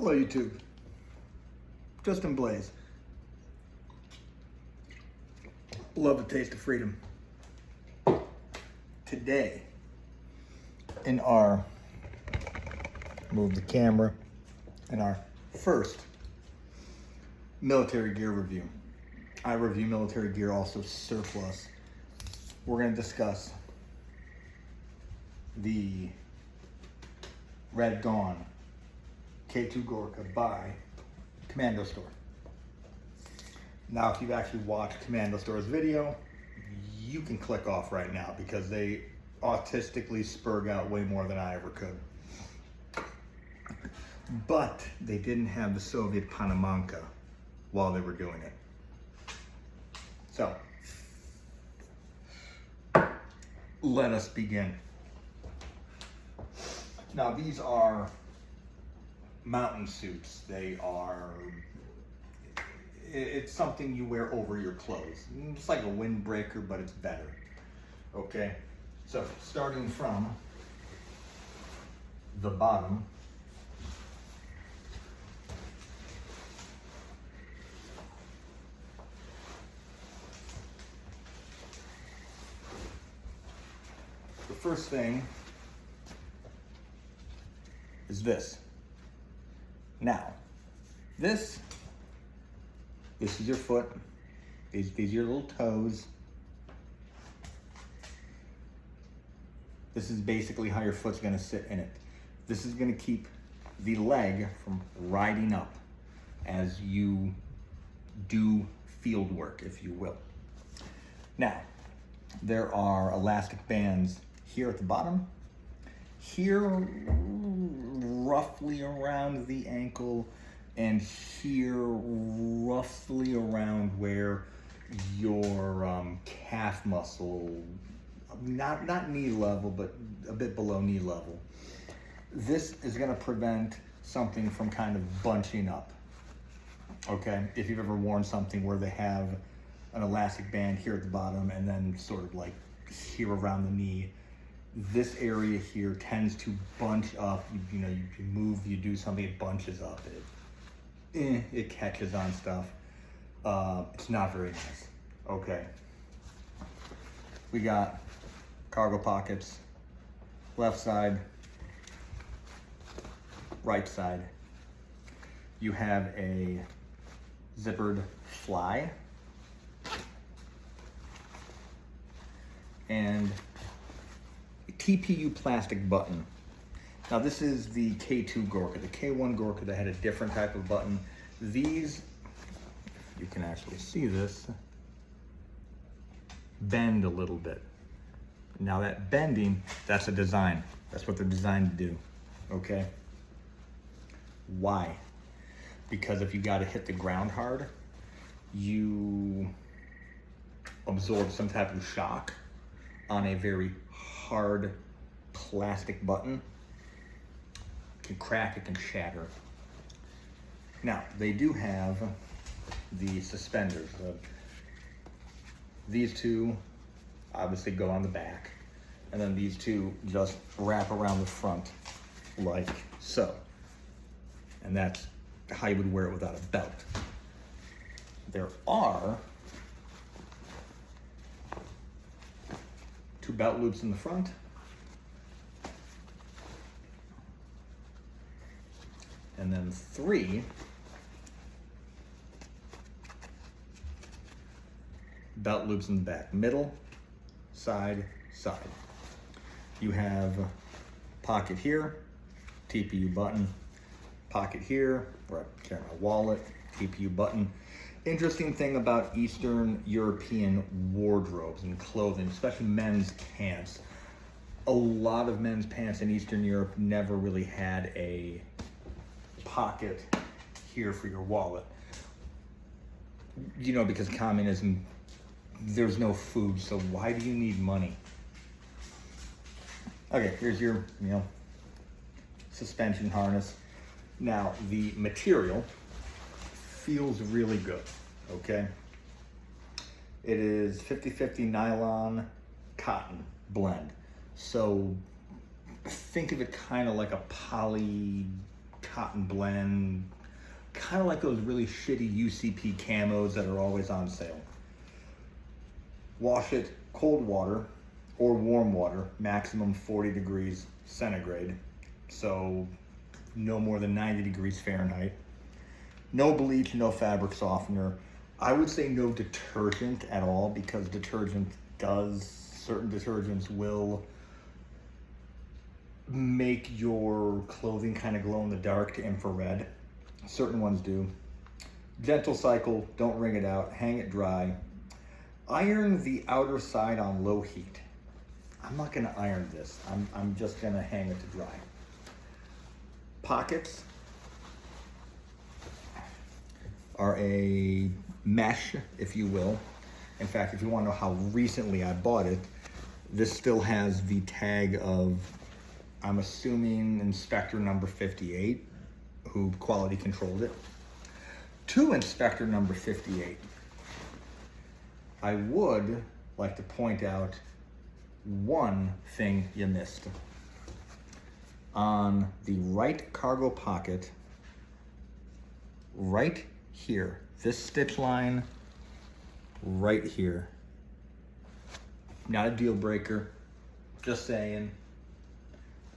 Hello YouTube, Justin Blaze. Love the taste of freedom. Today, in our, move the camera, in our first military gear review. I review military gear, also surplus. We're going to discuss the Red Dawn K2 Gorka by Kommando Store. Now, if you've actually watched Kommando Store's video, you can click off right now because they autistically spurg out way more than I ever could. But they didn't have the Soviet Panamanka while they were doing it. So, let us begin. Now, these are mountain suits. They are, it's something you wear over your clothes. It's like a windbreaker, but it's better. Okay, so starting from the bottom, the first thing is this. Now, this is your foot. These are your little toes. This is basically how your foot's gonna sit in it. This is gonna keep the leg from riding up as you do field work, if you will. Now, there are elastic bands here at the bottom, here roughly around the ankle, and here roughly around where your calf muscle, not knee level, but a bit below knee level. This is going to prevent something from kind of bunching up. Okay, if you've ever worn something where they have an elastic band here at the bottom and then sort of like here around the knee, this area here tends to bunch up. You know, you move, you do something, it bunches up. It catches on stuff. It's not very nice. Okay. We got cargo pockets, left side, right side. You have a zippered fly and a TPU plastic button. Now this is the K2 Gorka. The K1 Gorka that had a different type of button. These, you can actually see this, bend a little bit. Now that bending, that's a design. That's what they're designed to do, okay? Why? Because if you gotta hit the ground hard, you absorb some type of shock on a very hard plastic button. It can crack, it can shatter. Now, they do have the suspenders. These two obviously go on the back, and then these two just wrap around the front like so. And that's how you would wear it without a belt. There are two belt loops in the front, and then three belt loops in the back, middle, side, side. You have a pocket here, TPU button, pocket here where I carry my wallet, TPU button. Interesting thing about Eastern European wardrobes and clothing, especially men's pants. A lot of men's pants in Eastern Europe never really had a pocket here for your wallet. You know, because communism, there's no food, so why do you need money? Okay, here's your, suspension harness. Now, the material feels really good, okay? It is 50-50 nylon cotton blend. So think of it kind of like a poly cotton blend, kind of like those really shitty UCP camos that are always on sale. Wash it cold water or warm water, maximum 40 degrees centigrade, so no more than 90 degrees Fahrenheit. No bleach, no fabric softener. I would say no detergent at all, because certain detergents will make your clothing kind of glow in the dark to infrared. Certain ones do. Gentle cycle, don't wring it out, hang it dry. Iron the outer side on low heat. I'm not gonna iron this. I'm just gonna hang it to dry. Pockets are a mesh, if you will. In fact, if you want to know how recently I bought it, this still has the tag of, I'm assuming, inspector number 58, who quality controlled it. To inspector number 58, I would like to point out one thing you missed. On the right cargo pocket, right here, this stitch line right here. Not a deal breaker, just saying.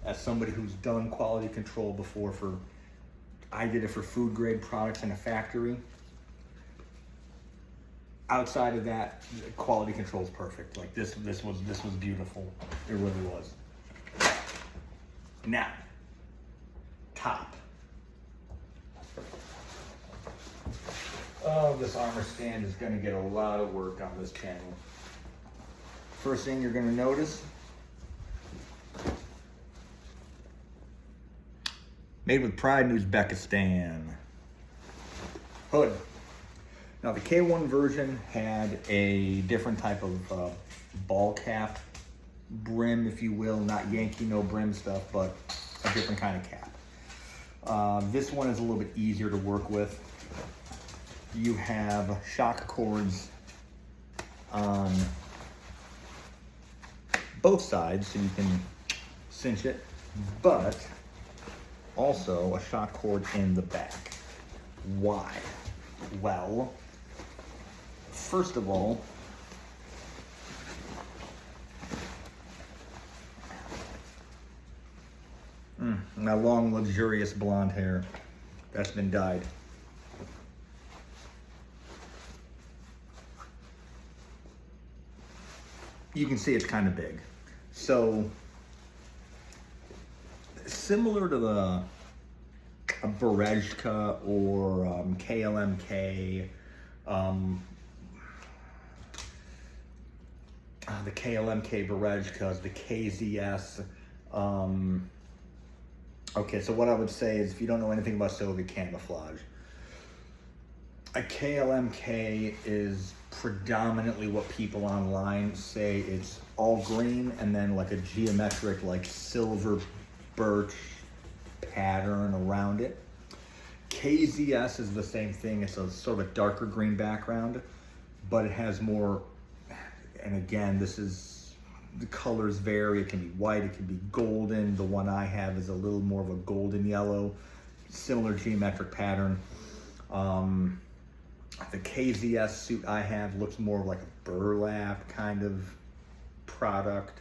As somebody who's done quality control before I did it for food grade products in a factory. Outside of that, quality control is perfect. Like this was beautiful. It really was. Now, top. Oh, this armor stand is going to get a lot of work on this channel. First thing you're going to notice, made with pride in Uzbekistan. Hood. Now the K1 version had a different type of ball cap, brim, if you will, not Yankee no brim stuff, but a different kind of cap. This one is a little bit easier to work with. You have shock cords on both sides so you can cinch it, but also a shock cord in the back. Why? Well, first of all, my long, luxurious blonde hair that's been dyed. You can see it's kind of big. So, similar to a Berezka or KLMK, the KLMK Berezkas, the KZS. Okay, so what I would say is, if you don't know anything about Soviet camouflage, a KLMK is predominantly what people online say it's all green and then like a geometric, like silver birch pattern around it. KZS is the same thing. It's a sort of a darker green background, but it has more, and again, the colors vary. It can be white, it can be golden. The one I have is a little more of a golden yellow, similar geometric pattern. The KZS suit I have looks more like a burlap kind of product.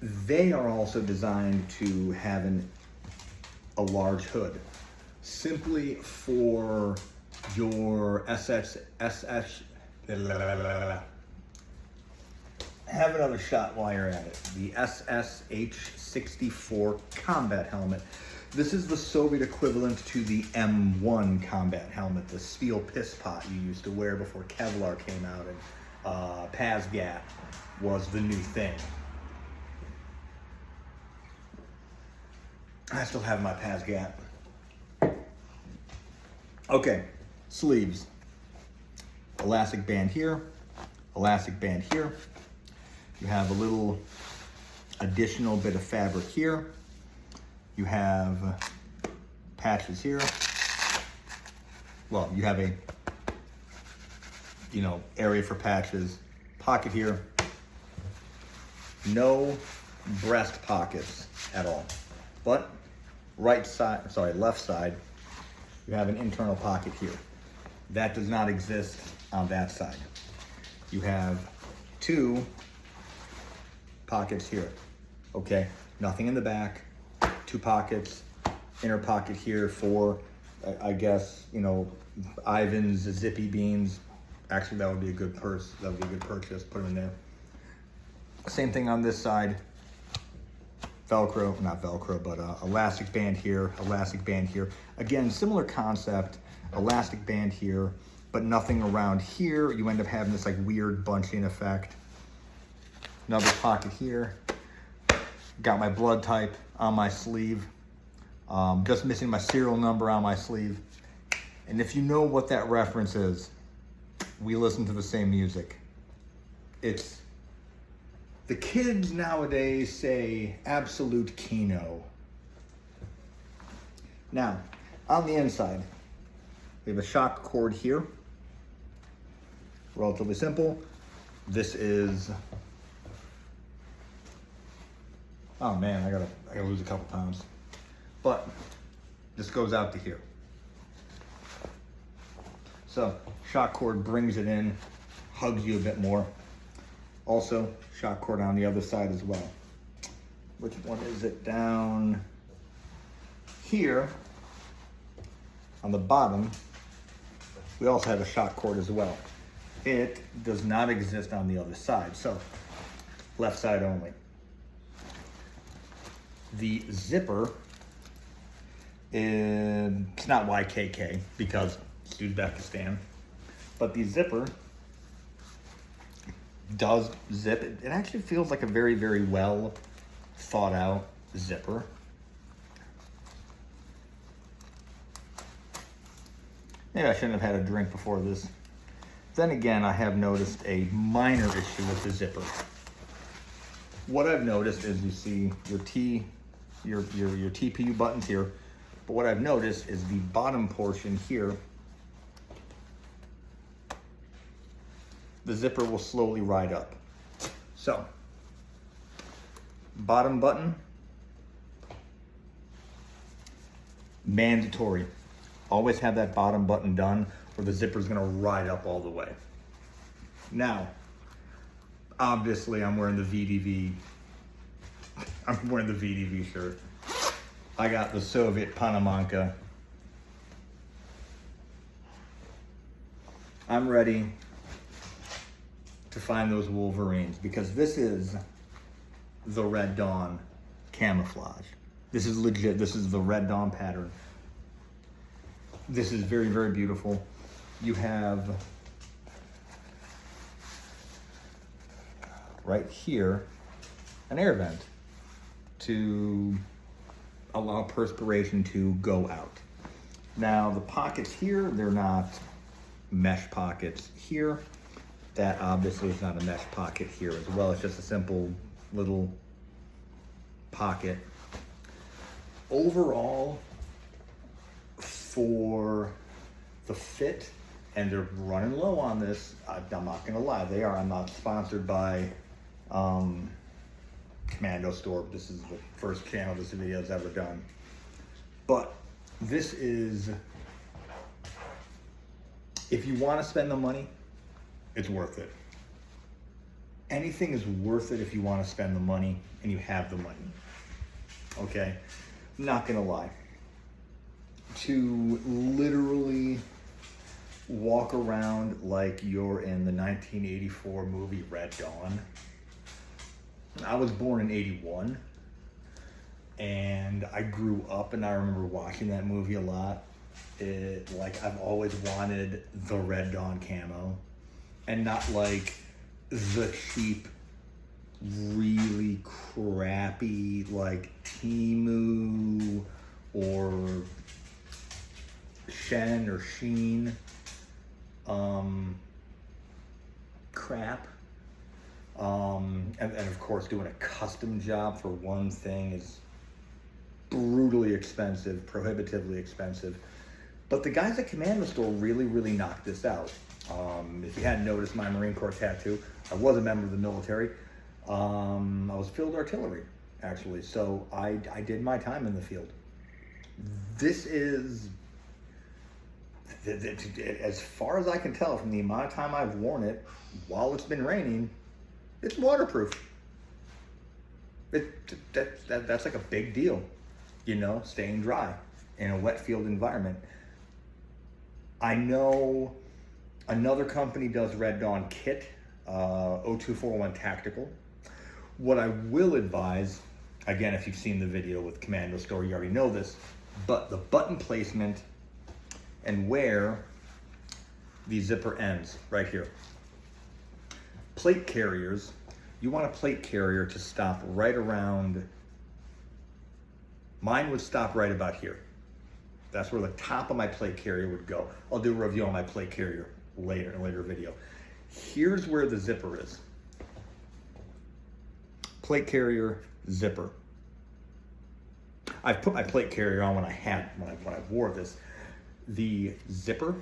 They are also designed to have a large hood, simply for your have another shot while you're at it. The SSH-64 combat helmet. This is the Soviet equivalent to the M1 combat helmet, the steel piss pot you used to wear before Kevlar came out, and Pazgat was the new thing. I still have my Pazgat. Okay, sleeves. Elastic band here, elastic band here. You have a little additional bit of fabric here. You have patches here. Well, you have a, area for patches. Pocket here. No breast pockets at all. But left side, you have an internal pocket here. That does not exist on that side. You have 2 pockets here, okay? Nothing in the back, 2 pockets, inner pocket here for, I guess, you know, Ivan's zippy beans. Actually, that would be a good purse. That would be a good purchase, put them in there. Same thing on this side. Velcro, not Velcro, but elastic band here, elastic band here. Again, similar concept, elastic band here, but nothing around here. You end up having this like weird bunching effect. Another pocket here. Got my blood type on my sleeve. Just missing my serial number on my sleeve. And if you know what that reference is, we listen to the same music. It's, the kids nowadays say absolute Kino. Now, on the inside, we have a shock cord here. Relatively simple. This is, oh man, I gotta lose a couple pounds. But this goes out to here. So, shock cord brings it in, hugs you a bit more. Also, shock cord on the other side as well. Which one is it? Down here on the bottom, we also have a shock cord as well. It does not exist on the other side, so left side only. The zipper is, it's not YKK because it's Uzbekistan, but the zipper does zip. It actually feels like a very, very well thought out zipper. Maybe I shouldn't have had a drink before this. Then again, I have noticed a minor issue with the zipper. What I've noticed is you see your TPU buttons here, but what I've noticed is the bottom portion here, the zipper will slowly ride up. So, bottom button, mandatory. Always have that bottom button done or the zipper's gonna ride up all the way. Now, obviously I'm wearing the VDV shirt. I got the Soviet Panamanka. I'm ready to find those Wolverines because this is the Red Dawn camouflage. This is legit. This is the Red Dawn pattern. This is very, very beautiful. You have right here an air vent to allow perspiration to go out. Now the pockets here, they're not mesh pockets here. That obviously is not a mesh pocket here as well. It's just a simple little pocket. Overall, for the fit, and they're running low on this, I'm not gonna lie, they are. I'm not sponsored by Kommando Store. This is the first channel this video has ever done. But this is, if you wanna spend the money, it's worth it. Anything is worth it if you wanna spend the money and you have the money, okay? Not gonna lie. To literally walk around like you're in the 1984 movie Red Dawn. I was born in 81 and I grew up and I remember watching that movie a lot. Like I've always wanted the Red Dawn camo and not like the cheap, really crappy like Temu or Shen or Sheen crap. And of course doing a custom job for one thing is brutally expensive, prohibitively expensive. But the guys at Kommando Store really, really knocked this out. If you hadn't noticed my Marine Corps tattoo, I was a member of the military. I was field artillery. actually. So I did my time in the field. This is, as far as I can tell from the amount of time I've worn it, while it's been raining, it's waterproof. That's like a big deal, you know, staying dry in a wet field environment. I know another company does Red Dawn kit, 0241 Tactical. What I will advise, again, if you've seen the video with Kommando Store, you already know this, but the button placement and where the zipper ends, right here. Plate carriers, you want a plate carrier to stop right around, mine would stop right about here. That's where the top of my plate carrier would go. I'll do a review on my plate carrier later, in a later video. Here's where the zipper is. Plate carrier, zipper. I've put my plate carrier on when I wore this. The zipper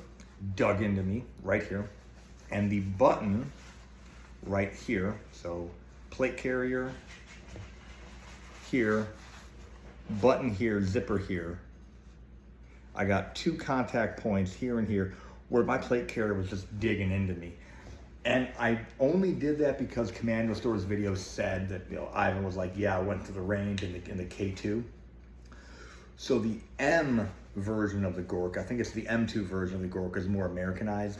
dug into me right here, and the button right here. So plate carrier here, button here, zipper here. I got 2 contact points here and here where my plate carrier was just digging into me. And I only did that because Kommando Store's video said that, you know, Ivan was like, yeah, I went to the range in the K2. So the M version of the Gorka, I think it's the M2 version of the Gorka, is more Americanized.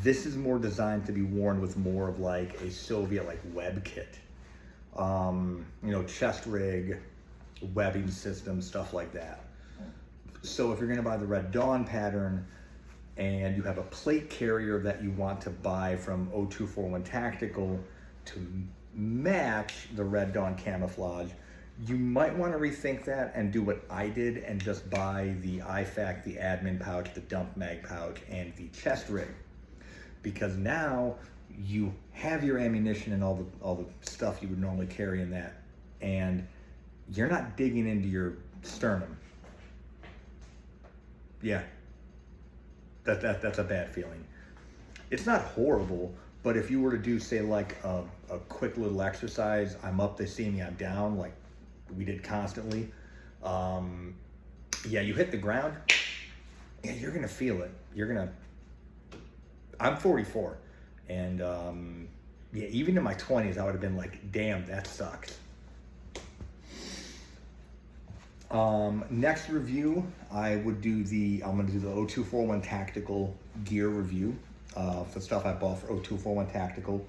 This is more designed to be worn with more of like a Soviet like web kit. You know, chest rig, webbing system, stuff like that. So if you're gonna buy the Red Dawn pattern and you have a plate carrier that you want to buy from 0241 Tactical to match the Red Dawn camouflage, you might want to rethink that and do what I did and just buy the IFAC, the admin pouch, the dump mag pouch, and the chest rig. Because now you have your ammunition and all the stuff you would normally carry in that, and you're not digging into your sternum. Yeah, that's a bad feeling. It's not horrible, but if you were to do, say, like a quick little exercise, I'm up, they see me, I'm down, like we did constantly. Yeah, you hit the ground, yeah, you're gonna feel it. I'm 44, and yeah, even in my 20s, I would have been like, damn, that sucks. Next review, I'm gonna do the 0241 Tactical gear review, for stuff I bought for 0241 Tactical.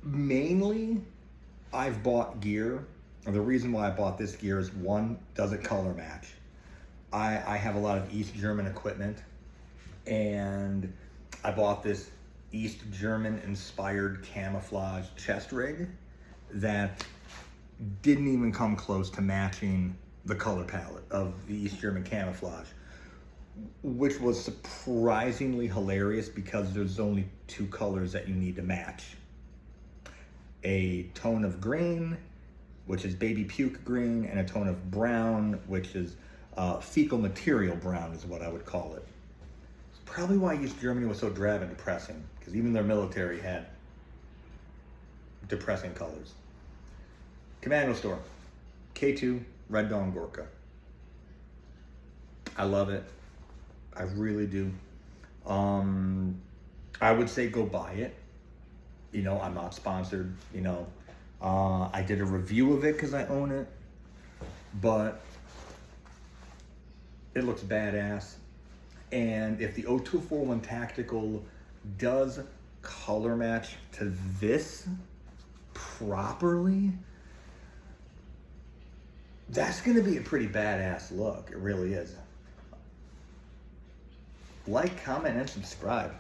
Mainly, I've bought gear, and the reason why I bought this gear is, one, does it color match? I have a lot of East German equipment, and I bought this East German inspired camouflage chest rig that didn't even come close to matching the color palette of the East German camouflage, which was surprisingly hilarious because there's only 2 colors that you need to match. A tone of green, which is baby puke green, and a tone of brown, which is fecal material brown is what I would call it. It's probably why East Germany was so drab and depressing, because even their military had depressing colors. Kommando Store, K2, Red Dawn Gorka. I love it. I really do. I would say go buy it. You know, I'm not sponsored, you know. I did a review of it because I own it, but it looks badass. And if the 0241 Tactical does color match to this properly, that's gonna be a pretty badass look. It really is. Like, comment, and subscribe.